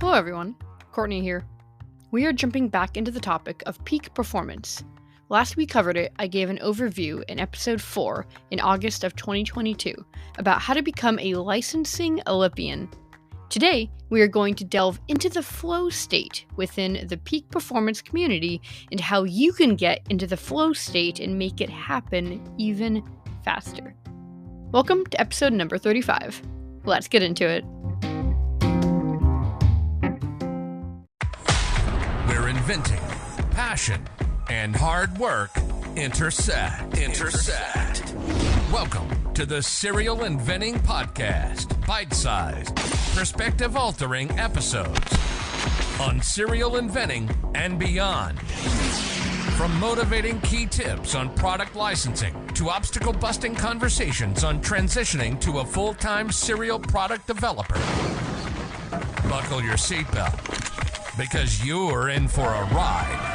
Hello everyone, Courtney here. We are jumping back into the topic of peak performance. Last we covered it, I gave an overview in episode 4 in August of 2022 about how to become a licensing Olympian. Today, we are going to delve into the flow state within the peak performance community and how you can get into the flow state and make it happen even faster. Welcome to episode number 35. Let's get into it. Where inventing, passion, and hard work intersect. Welcome to the Serial Inventing Podcast. Bite-sized, perspective-altering episodes on serial inventing and beyond. From motivating key tips on product licensing to obstacle-busting conversations on transitioning to a full-time serial product developer. Buckle your seatbelt, because you're in for a ride.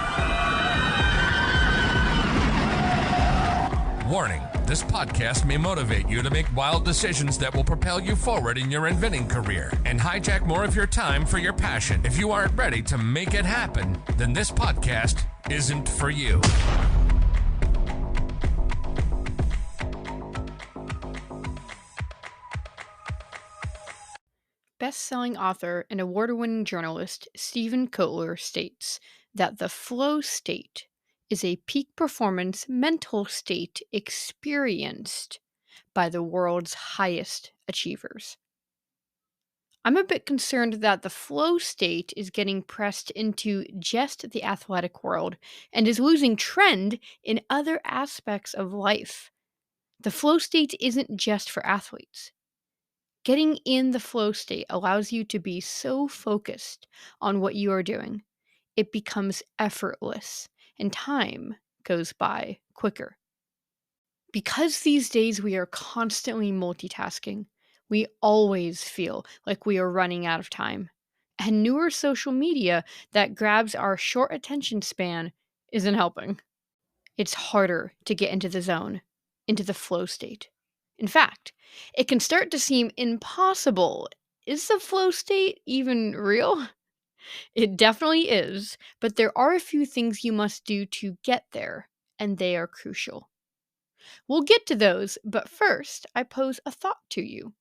Warning, this podcast may motivate you to make wild decisions that will propel you forward in your inventing career and hijack more of your time for your passion. If you aren't ready to make it happen, then this podcast isn't for you. Best-selling author and award-winning journalist Stephen Kotler states that the flow state is a peak performance mental state experienced by the world's highest achievers. I'm a bit concerned that the flow state is getting pressed into just the athletic world and is losing trend in other aspects of life. The flow state isn't just for athletes. Getting in the flow state allows you to be so focused on what you are doing, it becomes effortless and time goes by quicker. Because these days we are constantly multitasking, we always feel like we are running out of time. And newer social media that grabs our short attention span isn't helping. It's harder to get into the zone, into the flow state. In fact, it can start to seem impossible. Is the flow state even real? It definitely is, but there are a few things you must do to get there, and they are crucial. We'll get to those, but first, I pose a thought to you.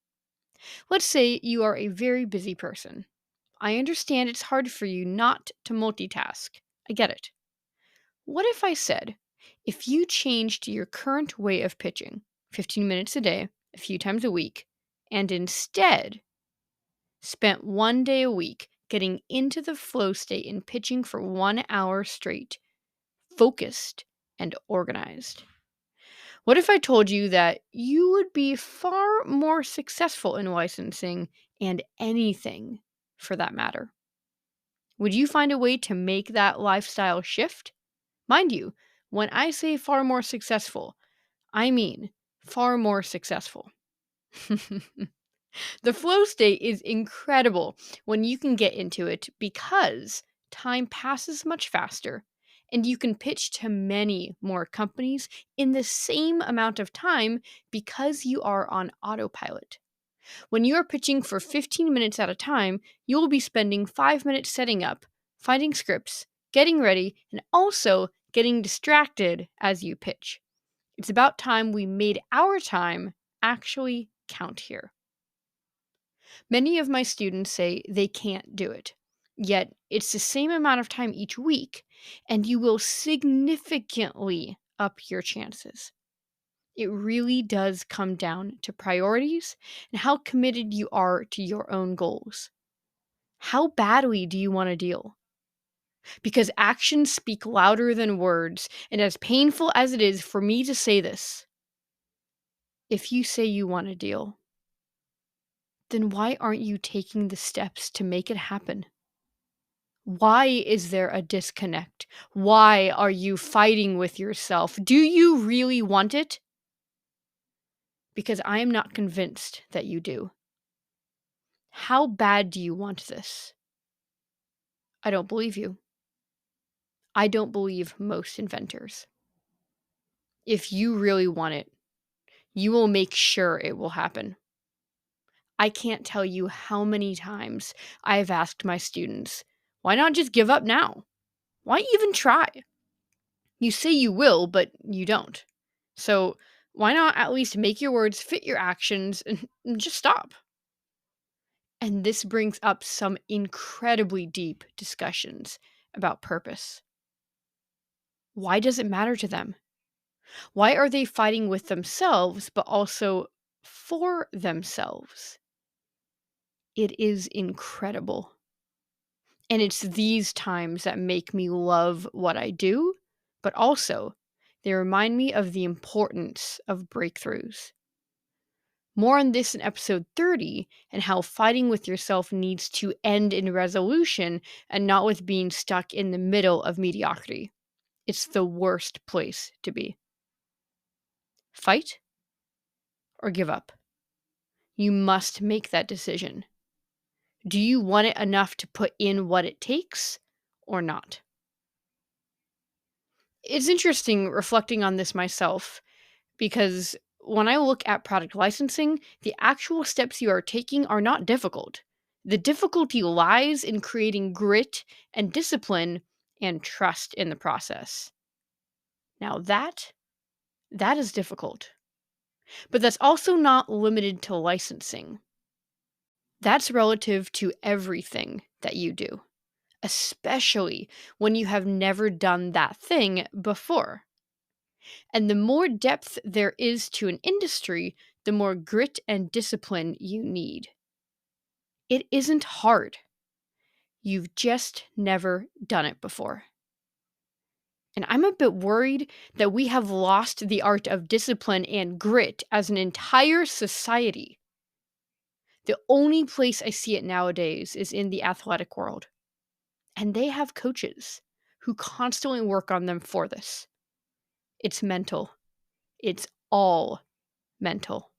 Let's say you are a very busy person. I understand it's hard for you not to multitask. I get it. What if I said, if you changed your current way of pitching, 15 minutes a day, a few times a week, and instead spent one day a week getting into the flow state and pitching for 1 hour straight, focused and organized? What if I told you that you would be far more successful in licensing and anything for that matter? Would you find a way to make that lifestyle shift? Mind you, when I say far more successful, I mean far more successful. The flow state is incredible when you can get into it because time passes much faster and you can pitch to many more companies in the same amount of time because you are on autopilot. When you are pitching for 15 minutes at a time, you will be spending 5 minutes setting up, finding scripts, getting ready, and also getting distracted as you pitch. It's about time we made our time actually count here. Many of my students say they can't do it, yet it's the same amount of time each week, and you will significantly up your chances. It really does come down to priorities and how committed you are to your own goals. How badly do you want to deal? Because actions speak louder than words, and as painful as it is for me to say this, if you say you want to deal, then why aren't you taking the steps to make it happen? Why is there a disconnect? Why are you fighting with yourself? Do you really want it? Because I am not convinced that you do. How bad do you want this? I don't believe you. I don't believe most inventors. If you really want it, you will make sure it will happen. I can't tell you how many times I have asked my students, why not just give up now? Why even try? You say you will, but you don't. So why not at least make your words fit your actions and just stop? And this brings up some incredibly deep discussions about purpose. Why does it matter to them? Why are they fighting with themselves, but also for themselves? It is incredible. And it's these times that make me love what I do, but also they remind me of the importance of breakthroughs. More on this in episode 30 and how fighting with yourself needs to end in resolution and not with being stuck in the middle of mediocrity. It's the worst place to be. Fight or give up. You must make that decision. Do you want it enough to put in what it takes or not? It's interesting reflecting on this myself because when I look at product licensing, the actual steps you are taking are not difficult. The difficulty lies in creating grit and discipline and trust in the process. Now that is difficult. But that's also not limited to licensing. That's relative to everything that you do, especially when you have never done that thing before. And the more depth there is to an industry, the more grit and discipline you need. It isn't hard. You've just never done it before. And I'm a bit worried that we have lost the art of discipline and grit as an entire society. The only place I see it nowadays is in the athletic world. And they have coaches who constantly work on them for this. It's mental. It's all mental.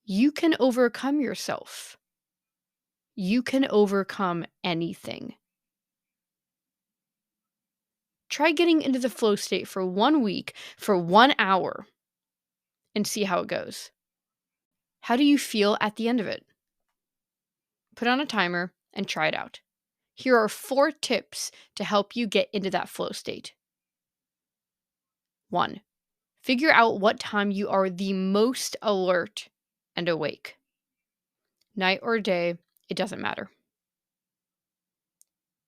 You can overcome yourself. You can overcome anything. Try getting into the flow state for 1 week, for 1 hour, and see how it goes. How do you feel at the end of it? Put on a timer and try it out. Here are 4 tips to help you get into that flow state. 1. Figure out what time you are the most alert and awake. Night or day, it doesn't matter.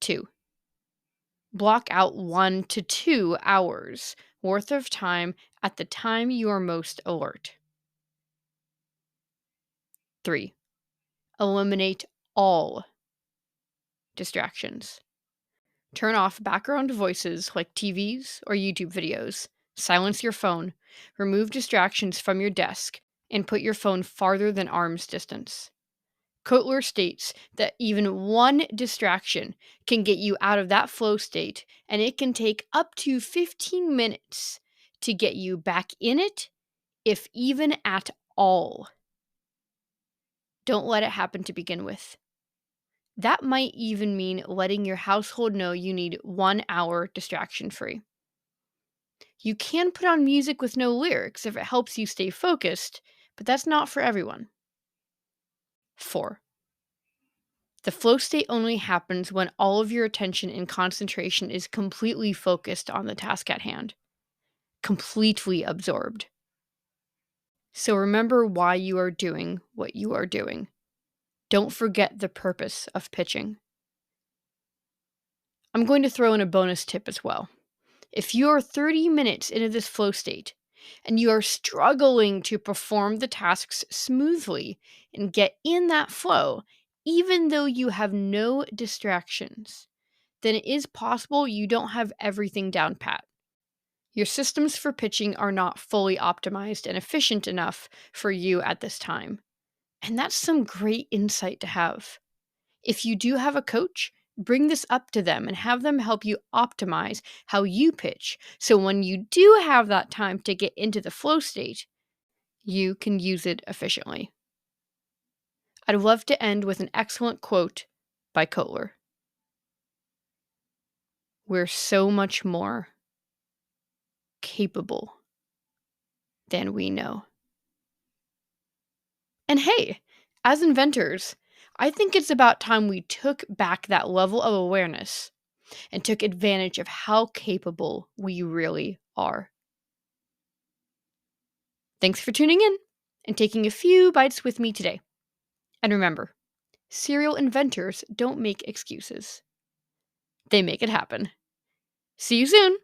2. Block out 1 to 2 hours worth of time at the time you are most alert. 3. Eliminate all distractions. Turn off background voices like TVs or YouTube videos. Silence your phone. Remove distractions from your desk and put your phone farther than arm's distance. Kotler states that even one distraction can get you out of that flow state, and it can take up to 15 minutes to get you back in it, if even at all. Don't let it happen to begin with. That might even mean letting your household know you need 1 hour distraction free. You can put on music with no lyrics if it helps you stay focused, but that's not for everyone. 4. The flow state only happens when all of your attention and concentration is completely focused on the task at hand, completely absorbed. So remember why you are doing what you are doing. Don't forget the purpose of pitching. I'm going to throw in a bonus tip as well. If you're 30 minutes into this flow state and you are struggling to perform the tasks smoothly and get in that flow, even though you have no distractions, then it is possible you don't have everything down pat. Your systems for pitching are not fully optimized and efficient enough for you at this time. And that's some great insight to have. If you do have a coach, bring this up to them and have them help you optimize how you pitch. So when you do have that time to get into the flow state, you can use it efficiently. I'd love to end with an excellent quote by Kotler. We're so much more capable than we know. And hey, As inventors, I think it's about time we took back that level of awareness and took advantage of how capable we really are. Thanks for tuning in and taking a few bites with me today. And remember, serial inventors don't make excuses, they make it happen. See you soon!